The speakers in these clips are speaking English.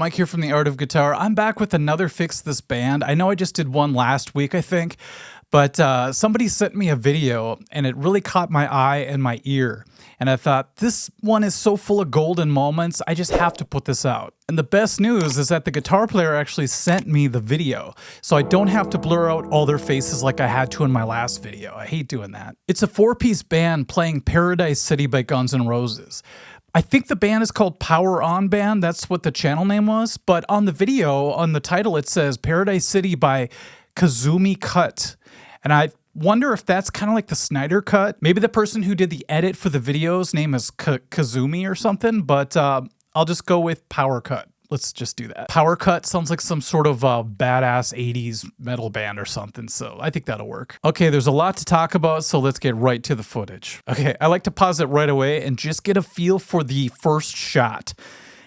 Mike here from The Art of Guitar. I'm back with another Fix This Band. I know I just did one last week, I think, but somebody sent me a video and it really caught my eye and my ear. And I thought, this one is so full of golden moments, I just have to put this out. And the best news is that the guitar player actually sent me the video, so I don't have to blur out all their faces like I had to in my last video. I hate doing that. It's a 4-piece band playing Paradise City by Guns N' Roses. I think the band is called Power On Band, that's what the channel name was, but on the video, on the title, it says Paradise City by Kazumi Cut. And I wonder if that's kind of like the Snyder Cut. Maybe the person who did the edit for the video's name is Kazumi or something, but I'll just go with Power Cut. Let's just do that. Power Cut sounds like some sort of badass 80s metal band or something, so I think that'll work. Okay, there's a lot to talk about, so let's get right to the footage. Okay, I like to pause it right away and just get a feel for the first shot.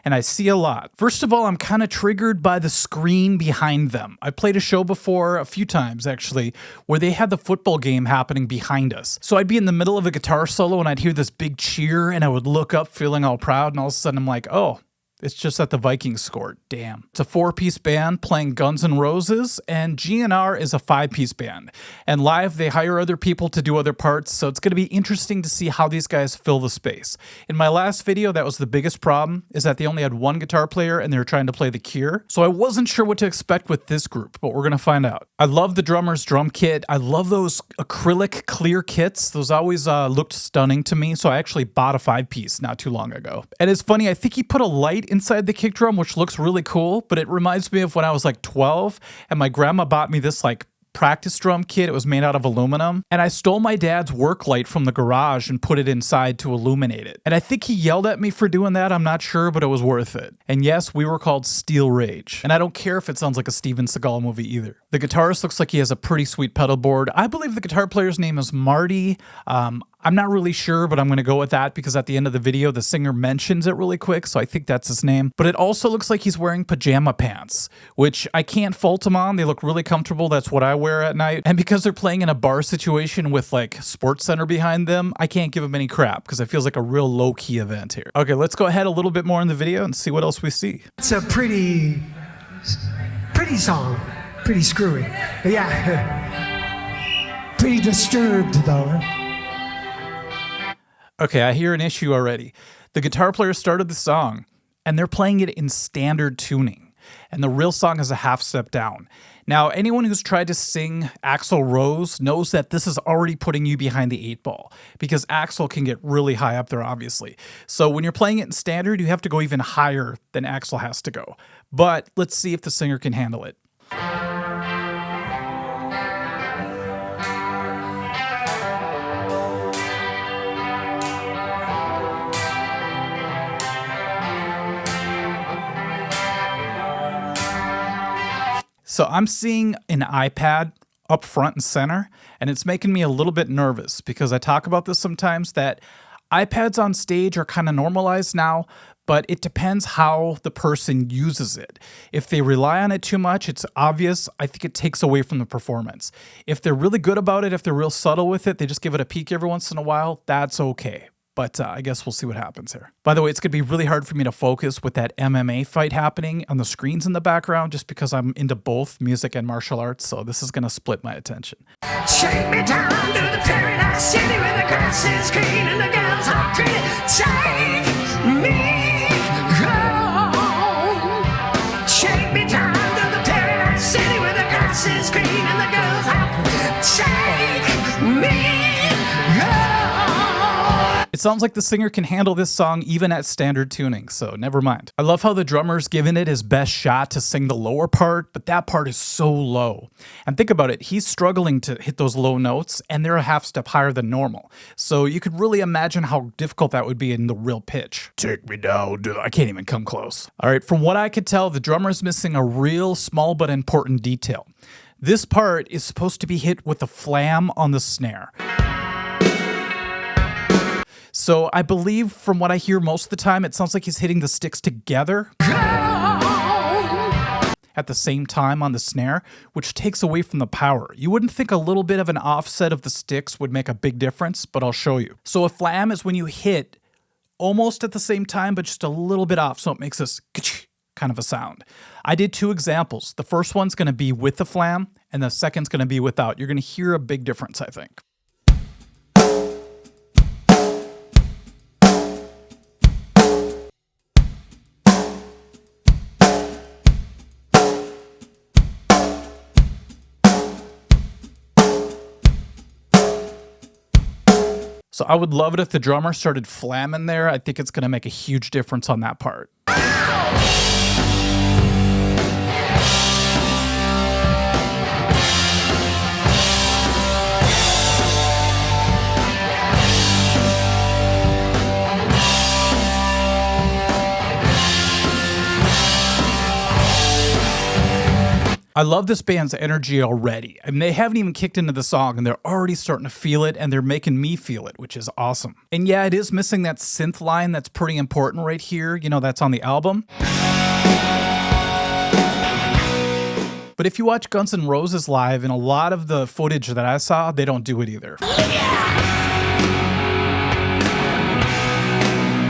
And I see a lot. First of all, I'm kind of triggered by the screen behind them. I played a show before, a few times actually, where they had the football game happening behind us. So I'd be in the middle of a guitar solo and I'd hear this big cheer and I would look up feeling all proud, and all of a sudden I'm like, oh, it's just that the Vikings scored. Damn. It's a 4-piece band playing Guns N' Roses, and GNR is a 5-piece band. And live, they hire other people to do other parts, so it's going to be interesting to see how these guys fill the space. In my last video, that was the biggest problem, is that they only had one guitar player and they were trying to play The Cure. So I wasn't sure what to expect with this group, but we're going to find out. I love the drummer's drum kit. I love those acrylic clear kits. Those always looked stunning to me, so I actually bought a 5-piece not too long ago. And it's funny, I think he put a light inside the kick drum, which looks really cool, but it reminds me of when I was like 12 and my grandma bought me this like practice drum kit. It was made out of aluminum, and I stole my dad's work light from the garage and put it inside to illuminate it. And I think he yelled at me for doing that. I'm not sure, but it was worth it. And yes, we were called Steel Rage. And I don't care if it sounds like a Steven Seagal movie either. The guitarist looks like he has a pretty sweet pedal board. I believe the guitar player's name is Marty. I'm not really sure, but I'm going to go with that because at the end of the video, the singer mentions it really quick, so I think that's his name. But it also looks like he's wearing pajama pants, which I can't fault him on. They look really comfortable. That's what I wear at night. And because they're playing in a bar situation with like Sports Center behind them, I can't give them any crap because it feels like a real low-key event here. Okay, let's go ahead a little bit more in the video and see what else we see. It's a pretty song. Pretty screwy. But yeah, pretty disturbed though. Okay, I hear an issue already. The guitar player started the song, and they're playing it in standard tuning, and the real song is a half step down. Now, anyone who's tried to sing Axl Rose knows that this is already putting you behind the 8 ball, because Axl can get really high up there, obviously. So when you're playing it in standard, you have to go even higher than Axl has to go. But let's see if the singer can handle it. So I'm seeing an iPad up front and center, and it's making me a little bit nervous because I talk about this sometimes, that iPads on stage are kind of normalized now, but it depends how the person uses it. If they rely on it too much, it's obvious. I think it takes away from the performance. If they're really good about it, if they're real subtle with it, they just give it a peek every once in a while, that's okay. But I guess we'll see what happens here. By the way, it's going to be really hard for me to focus with that MMA fight happening on the screens in the background just because I'm into both music and martial arts, so this is going to split my attention. Take me down to the Paradise City where the grass is green and the girls are pretty. Take me home. Take me down to the Paradise City where the grass is green and the girls are pretty. Take me home. It sounds like the singer can handle this song even at standard tuning, so never mind. I love how the drummer's given it his best shot to sing the lower part, but that part is so low. And think about it, he's struggling to hit those low notes, and they're a half step higher than normal. So you could really imagine how difficult that would be in the real pitch. Take me down, dude. I can't even come close. All right, from what I could tell, the drummer's missing a real small but important detail. This part is supposed to be hit with a flam on the snare. So I believe from what I hear most of the time, it sounds like he's hitting the sticks together at the same time on the snare, which takes away from the power. You wouldn't think a little bit of an offset of the sticks would make a big difference, but I'll show you. So a flam is when you hit almost at the same time, but just a little bit off. So it makes this kind of a sound. I did 2 examples. The first one's going to be with the flam, and the second's going to be without. You're going to hear a big difference, I think. So I would love it if the drummer started flamming there. I think it's going to make a huge difference on that part. I love this band's energy already. I mean, they haven't even kicked into the song and they're already starting to feel it and they're making me feel it, which is awesome. And yeah, it is missing that synth line that's pretty important right here. You know, that's on the album. But if you watch Guns N' Roses live, in a lot of the footage that I saw, they don't do it either.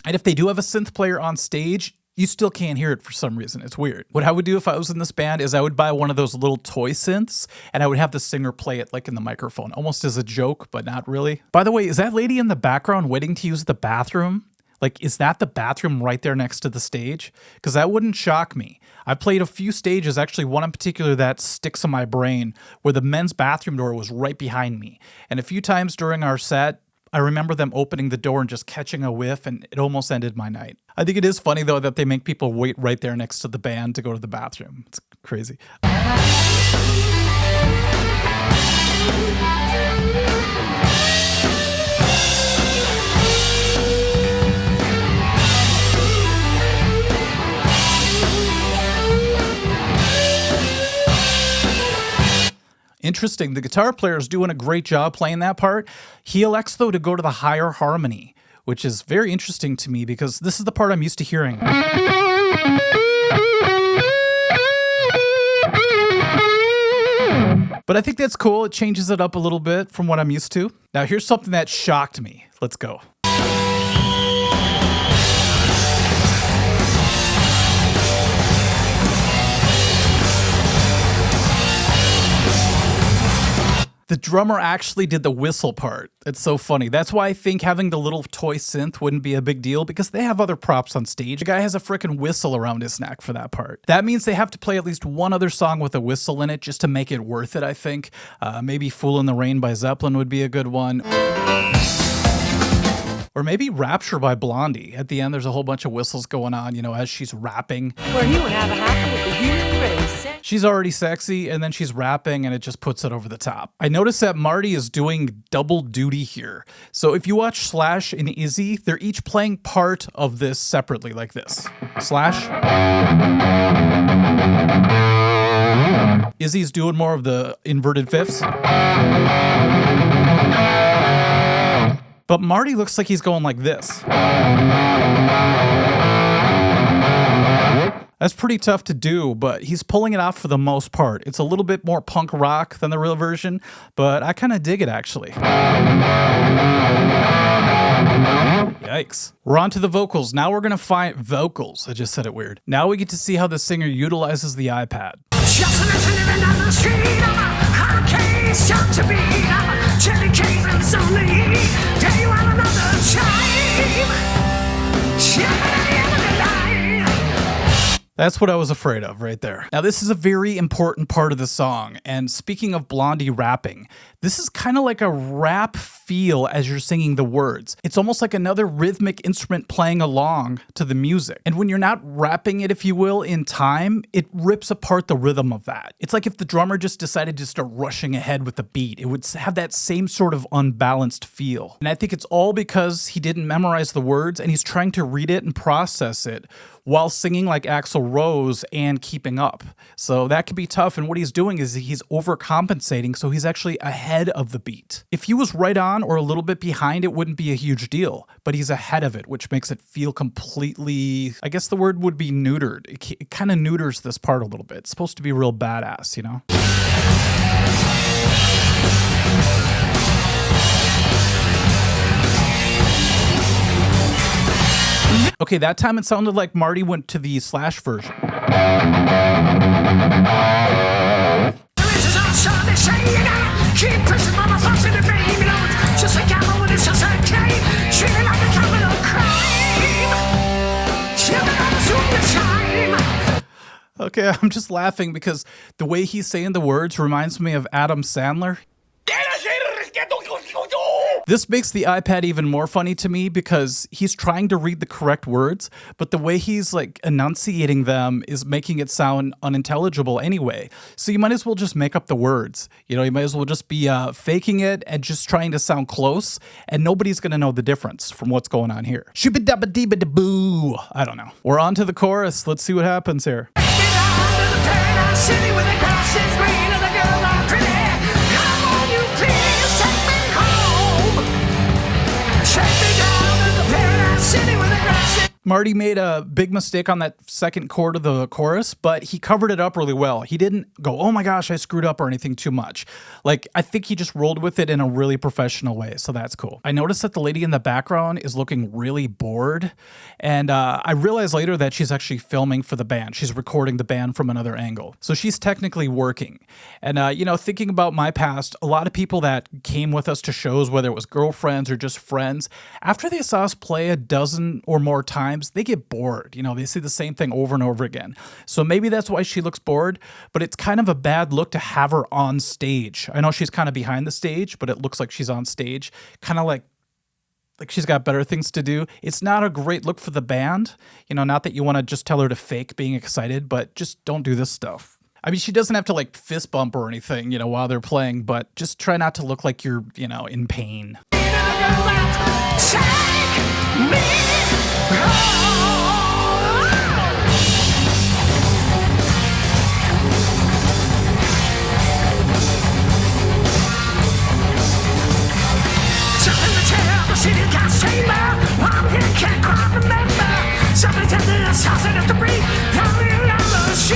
And if they do have a synth player on stage, you still can't hear it for some reason. It's weird. What I would do if I was in this band is I would buy one of those little toy synths and I would have the singer play it like in the microphone, almost as a joke, but not really. By the way, is that lady in the background waiting to use the bathroom? Like, is that the bathroom right there next to the stage? Because that wouldn't shock me. I played a few stages, actually one in particular that sticks in my brain, where the men's bathroom door was right behind me. And a few times during our set, I remember them opening the door and just catching a whiff, and it almost ended my night. I think it is funny, though, that they make people wait right there next to the band to go to the bathroom. It's crazy. Interesting. The guitar player is doing a great job playing that part. He elects, though, to go to the higher harmony, which is very interesting to me because this is the part I'm used to hearing. But I think that's cool. It changes it up a little bit from what I'm used to. Now, here's something that shocked me. Let's go. The drummer actually did the whistle part. It's so funny. That's why I think having the little toy synth wouldn't be a big deal, because they have other props on stage. The guy has a freaking whistle around his neck for that part. That means they have to play at least one other song with a whistle in it just to make it worth it, I think. Maybe Fool in the Rain by Zeppelin would be a good one. Or maybe Rapture by Blondie. At the end, there's a whole bunch of whistles going on, you know, as she's rapping. Where he would have a hassle with the human race. She's already sexy, and then she's rapping, and it just puts it over the top. I noticed that Marty is doing double duty here. So if you watch Slash and Izzy, they're each playing part of this separately, like this. Slash. Izzy's doing more of the inverted fifths. But Marty looks like he's going like this. That's pretty tough to do, but he's pulling it off for the most part. It's a little bit more punk rock than the real version, but I kind of dig it, actually. Yikes. We're on to the vocals. Now we're going to find vocals. I just said it weird. Now we get to see how the singer utilizes the iPad. Just living on the street, hurricanes start to beat. Cherry cases only day one another time. That's what I was afraid of right there. Now, this is a very important part of the song. And speaking of Blondie rapping, this is kind of like a rap feel as you're singing the words. It's almost like another rhythmic instrument playing along to the music. And when you're not rapping it, if you will, in time, it rips apart the rhythm of that. It's like if the drummer just decided to start rushing ahead with the beat. It would have that same sort of unbalanced feel. And I think it's all because he didn't memorize the words and he's trying to read it and process it while singing like Axl Rose and keeping up. So that could be tough, and what he's doing is he's overcompensating, so he's actually ahead of the beat. If he was right on or a little bit behind, it wouldn't be a huge deal, but he's ahead of it, which makes it feel completely, I guess the word would be neutered. It kind of neuters this part a little bit. It's supposed to be real badass, you know? Okay, that time it sounded like Marty went to the Slash version. This is awesome, they say you gotta keep pushing motherfuckers in the vein. You know, it's just a gamble when it's just a game. Treat it like a capital crime. She'll be on the suicide. Okay, I'm just laughing because the way he's saying the words reminds me of Adam Sandler. This makes the iPad even more funny to me because he's trying to read the correct words, but the way he's like enunciating them is making it sound unintelligible anyway. So you might as well just make up the words. You know, you might as well just be faking it and just trying to sound close, and nobody's going to know the difference from what's going on here. Shoo-ba-dabba-dee-ba-da-boo. I don't know. We're on to the chorus. Let's see what happens here. City where the grass is green and the girls are pretty. Come on, you please take me home. Take me down to the paradise city where the grass is. Marty made a big mistake on that second chord of the chorus, but he covered it up really well. He didn't go, oh my gosh, I screwed up or anything too much. Like, I think he just rolled with it in a really professional way, so that's cool. I noticed that the lady in the background is looking really bored, and I realized later that she's actually filming for the band. She's recording the band from another angle. So she's technically working. And, thinking about my past, a lot of people that came with us to shows, whether it was girlfriends or just friends, after they saw us play a dozen or more times, they get bored. You know, they see the same thing over and over again. So maybe that's why she looks bored, but it's kind of a bad look to have her on stage. I know she's kind of behind the stage, but it looks like she's on stage, kind of like she's got better things to do. It's not a great look for the band. You know, not that you want to just tell her to fake being excited, but just don't do this stuff. I mean, she doesn't have to like fist bump or anything, you know, while they're playing, but just try not to look like you're, you know, in pain. Take me home. Something to tell the city can't save me. I'm here, can't quite remember. Something to this house and have to breathe. Tell me you'll never see.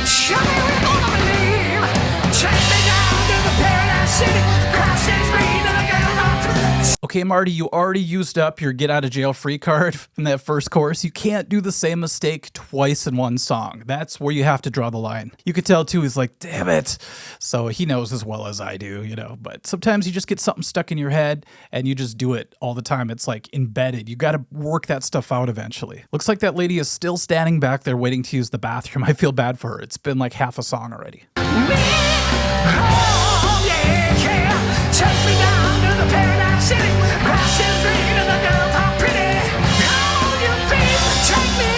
Show me we're gonna believe. Take me down to the paradise city. Grass is green and the girls are pretty. Okay, Marty, you already used up your get out of jail free card in that first chorus. You can't do the same mistake twice in one song. That's where you have to draw the line. You could tell too, he's like, damn it. So he knows as well as I do, you know, but sometimes you just get something stuck in your head and you just do it all the time. It's like embedded. You got to work that stuff out eventually. Looks like that lady is still standing back there waiting to use the bathroom. I feel bad for her. It's been like half a song already. Oh, yeah, yeah. Take me down to the paradise city where the grass is green and the girls are pretty. Oh, you please take me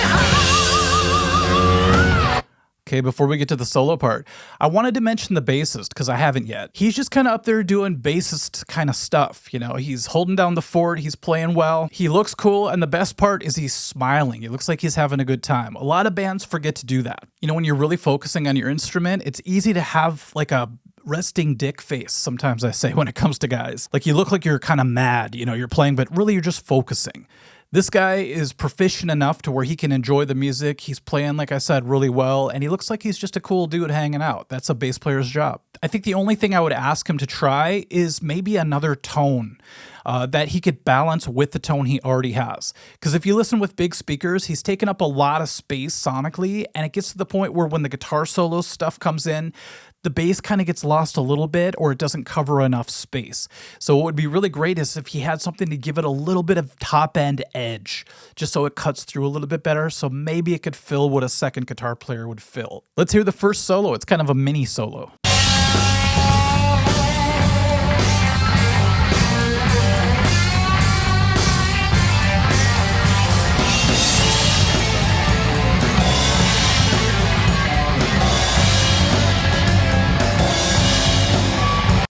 home. Okay, before we get to the solo part, I wanted to mention the bassist because I haven't yet. He's just kind of up there doing bassist kind of stuff. You know, he's holding down the fort. He's playing well. He looks cool. And the best part is he's smiling. It looks like he's having a good time. A lot of bands forget to do that. You know, when you're really focusing on your instrument, it's easy to have like a resting dick face, sometimes I say, when it comes to guys. Like you look like you're kind of mad, you know, you're playing, but really you're just focusing. This guy is proficient enough to where he can enjoy the music. He's playing, like I said, really well, and he looks like he's just a cool dude hanging out. That's a bass player's job. I think the only thing I would ask him to try is maybe another tone that he could balance with the tone he already has. Because if you listen with big speakers, he's taken up a lot of space sonically, and it gets to the point where when the guitar solo stuff comes in, the bass kind of gets lost a little bit or it doesn't cover enough space. So what would be really great is if he had something to give it a little bit of top end edge, just so it cuts through a little bit better. So maybe it could fill what a second guitar player would fill. Let's hear the first solo. It's kind of a mini solo.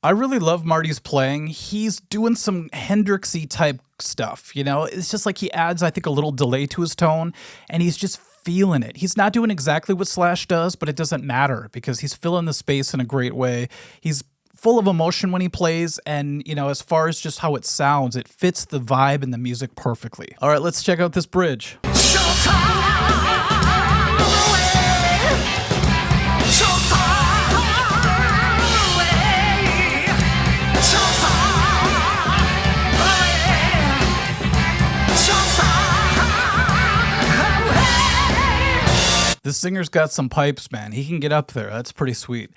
I really love Marty's playing. He's doing some Hendrixy type stuff, you know? It's just like he adds, I think, a little delay to his tone, and he's just feeling it. He's not doing exactly what Slash does, but it doesn't matter because he's filling the space in a great way. He's full of emotion when he plays, and, you know, as far as just how it sounds, it fits the vibe and the music perfectly. All right, let's check out this bridge. So far away, so far away, so far away, so far away. singer's got some pipes, man. He can get up there. That's pretty sweet.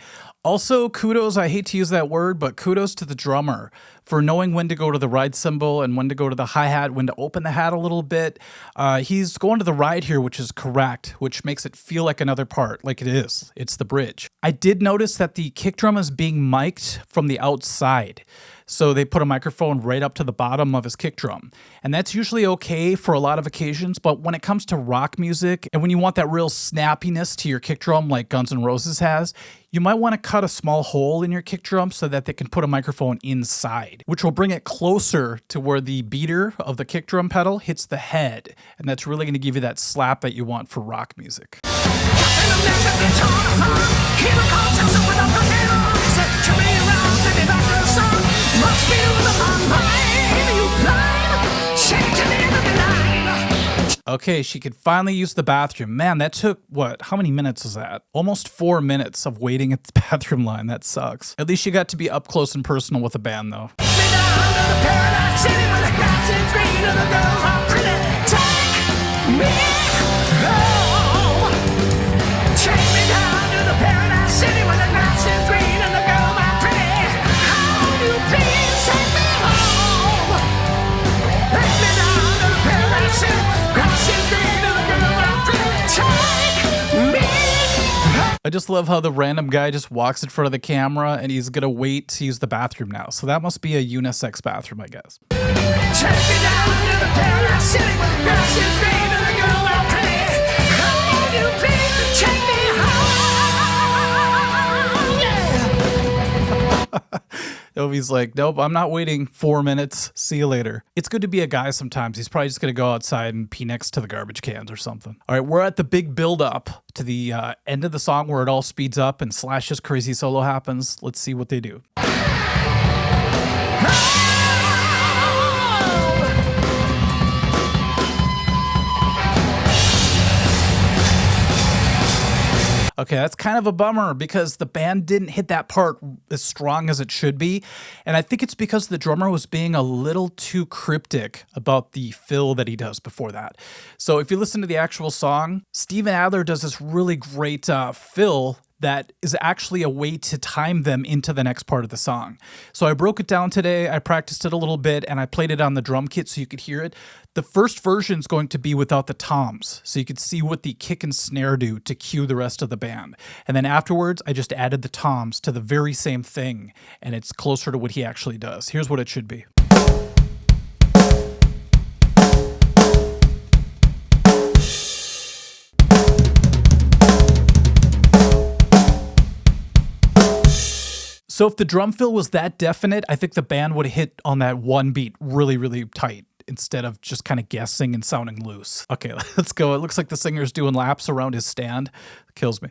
Also, kudos, I hate to use that word, but kudos to the drummer for knowing when to go to the ride cymbal and when to go to the hi-hat, when to open the hat a little bit. He's going to the ride here, which is correct, which makes it feel like another part, like it is. It's the bridge. I did notice that the kick drum is being mic'd from the outside. So they put a microphone right up to the bottom of his kick drum. And that's usually okay for a lot of occasions, but when it comes to rock music and when you want that real snappiness to your kick drum like Guns N' Roses has, you might want to cut a small hole in your kick drum so that they can put a microphone inside, which will bring it closer to where the beater of the kick drum pedal hits the head. And that's really going to give you that slap that you want for rock music. Okay, she could finally use the bathroom. Man, that took, what, how many minutes is that? Almost 4 minutes of waiting at the bathroom line. That sucks. At least she got to be up close and personal with the band, though. I just love how the random guy just walks in front of the camera and he's gonna wait to use the bathroom now. So that must be a unisex bathroom, I guess. He's like, nope, I'm not waiting 4 minutes. See you later. It's good to be a guy sometimes. He's probably just going to go outside and pee next to the garbage cans or something. All right, we're at the big build up to the end of the song where it all speeds up and Slash's crazy solo happens. Let's see what they do. Okay, that's kind of a bummer because the band didn't hit that part as strong as it should be. And I think it's because the drummer was being a little too cryptic about the fill that he does before that. So if you listen to the actual song, Steven Adler does this really great fill that is actually a way to time them into the next part of the song. So I broke it down today, I practiced it a little bit, and I played it on the drum kit so you could hear it. The first version is going to be without the toms, so you could see what the kick and snare do to cue the rest of the band. And then afterwards, I just added the toms to the very same thing, and it's closer to what he actually does. Here's what it should be. So if the drum fill was that definite, I think the band would have hit on that one beat really, really tight instead of just kind of guessing and sounding loose. Okay, let's go. It looks like the singer's doing laps around his stand. Kills me.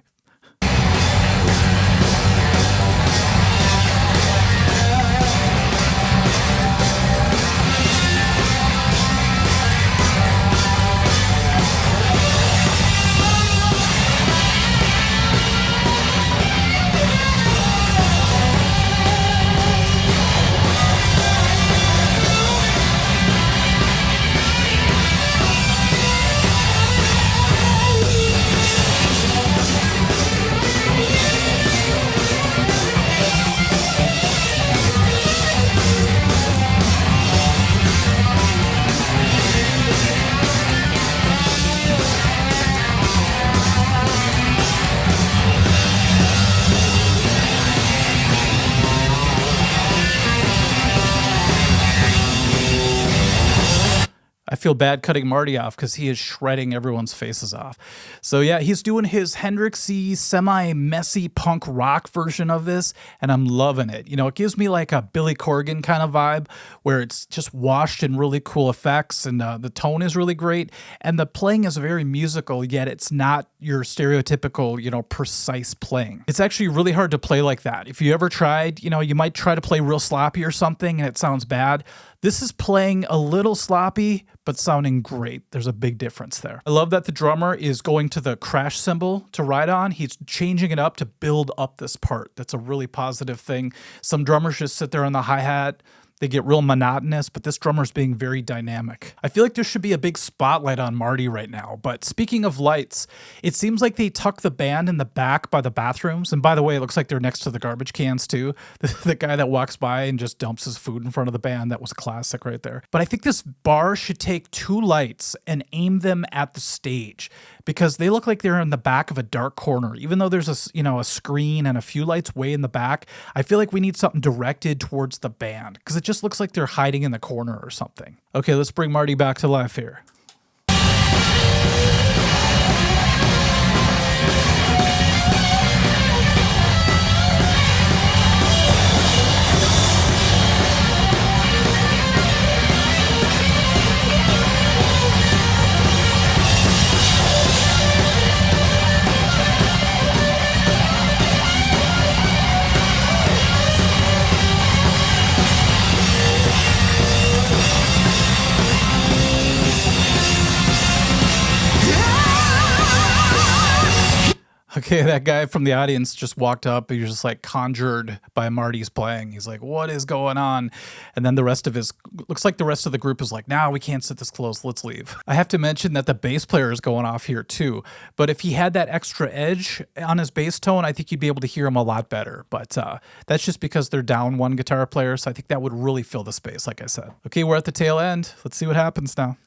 I feel bad cutting Marty off because he is shredding everyone's faces off. So yeah, he's doing his Hendrixy semi-messy punk rock version of this, and I'm loving it. You know, it gives me like a Billy Corgan kind of vibe where it's just washed in really cool effects, and the tone is really great, and the playing is very musical, yet it's not your stereotypical, you know, precise playing. It's actually really hard to play like that. If you ever tried, you know, you might try to play real sloppy or something and it sounds bad. This is playing a little sloppy, but sounding great. There's a big difference there. I love that the drummer is going to the crash cymbal to ride on. He's changing it up to build up this part. That's a really positive thing. Some drummers just sit there on the hi-hat, They get real monotonous, but this drummer's being very dynamic. I feel like there should be a big spotlight on Marty right now. But speaking of lights, it seems like they tuck the band in the back by the bathrooms. And by the way, it looks like they're next to the garbage cans too. The guy that walks by and just dumps his food in front of the band, that was a classic right there. But I think this bar should take 2 lights and aim them at the stage, because they look like they're in the back of a dark corner. Even though there's a screen and a few lights way in the back, I feel like we need something directed towards the band, because it just looks like they're hiding in the corner or something. Okay, let's bring Marty back to life here. Okay, that guy from the audience just walked up. He was just like conjured by Marty's playing. He's like, what is going on? And then looks like the rest of the group is like, nah, we can't sit this close. Let's leave. I have to mention that the bass player is going off here too. But if he had that extra edge on his bass tone, I think you'd be able to hear him a lot better. But that's just because they're down 1 guitar player. So I think that would really fill the space, like I said. Okay, we're at the tail end. Let's see what happens now.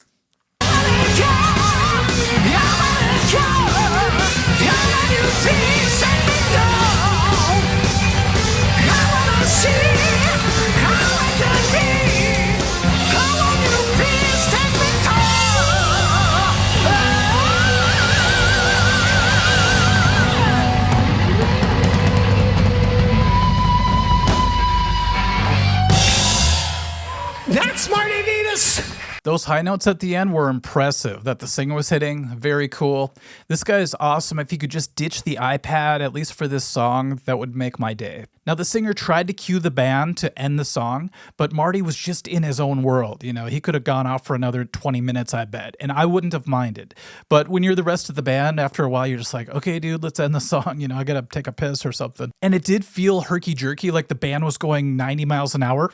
That's Marty Venus. Those high notes at the end were impressive that the singer was hitting. Very cool. This guy is awesome. If he could just ditch the iPad, at least for this song, that would make my day. Now, the singer tried to cue the band to end the song, but Marty was just in his own world. You know, he could have gone off for another 20 minutes, I bet, and I wouldn't have minded. But when you're the rest of the band, after a while, you're just like, okay, dude, let's end the song. You know, I gotta take a piss or something. And it did feel herky-jerky, like the band was going 90 miles an hour.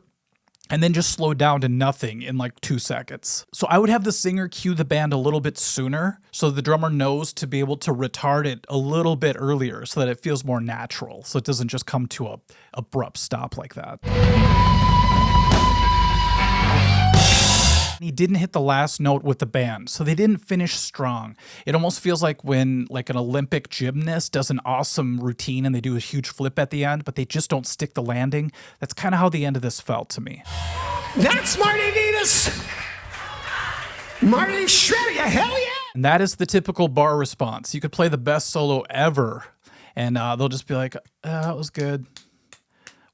And then just slowed down to nothing in like 2 seconds. So I would have the singer cue the band a little bit sooner, so the drummer knows to be able to retard it a little bit earlier so that it feels more natural, so it doesn't just come to a abrupt stop like that. He didn't hit the last note with the band, so they didn't finish strong. It almost feels like when like an Olympic gymnast does an awesome routine and they do a huge flip at the end, but they just don't stick the landing. That's kind of how the end of this felt to me. That's Marty Venus. Marty shredding ya, hell yeah! And that is the typical bar response. You could play the best solo ever, and they'll just be like, that was good.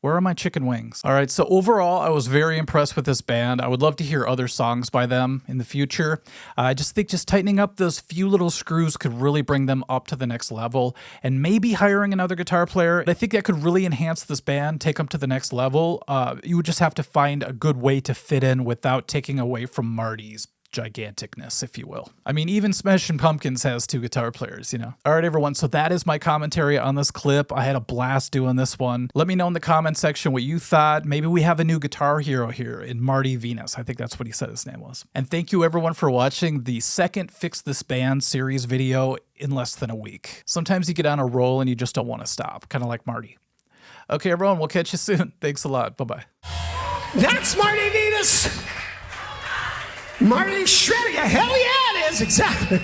Where are my chicken wings? All right, so overall, I was very impressed with this band. I would love to hear other songs by them in the future. I just think just tightening up those few little screws could really bring them up to the next level, and maybe hiring another guitar player. I think that could really enhance this band, take them to the next level. You would just have to find a good way to fit in without taking away from Marty's giganticness, if you will. I mean, even Smashing Pumpkins has 2 guitar players, you know. All right, everyone, so that is my commentary on this clip. I had a blast doing this one. Let me know in the comment section what you thought. Maybe we have a new guitar hero here in Marty Venus. I think that's what he said his name was. And thank you, everyone, for watching the second Fix This Band series video in less than a week. Sometimes you get on a roll and you just don't want to stop, kind of like Marty. Okay, everyone, we'll catch you soon. Thanks a lot. Bye-bye. That's Marty Venus. Marty shredding ya, hell yeah it is, exactly.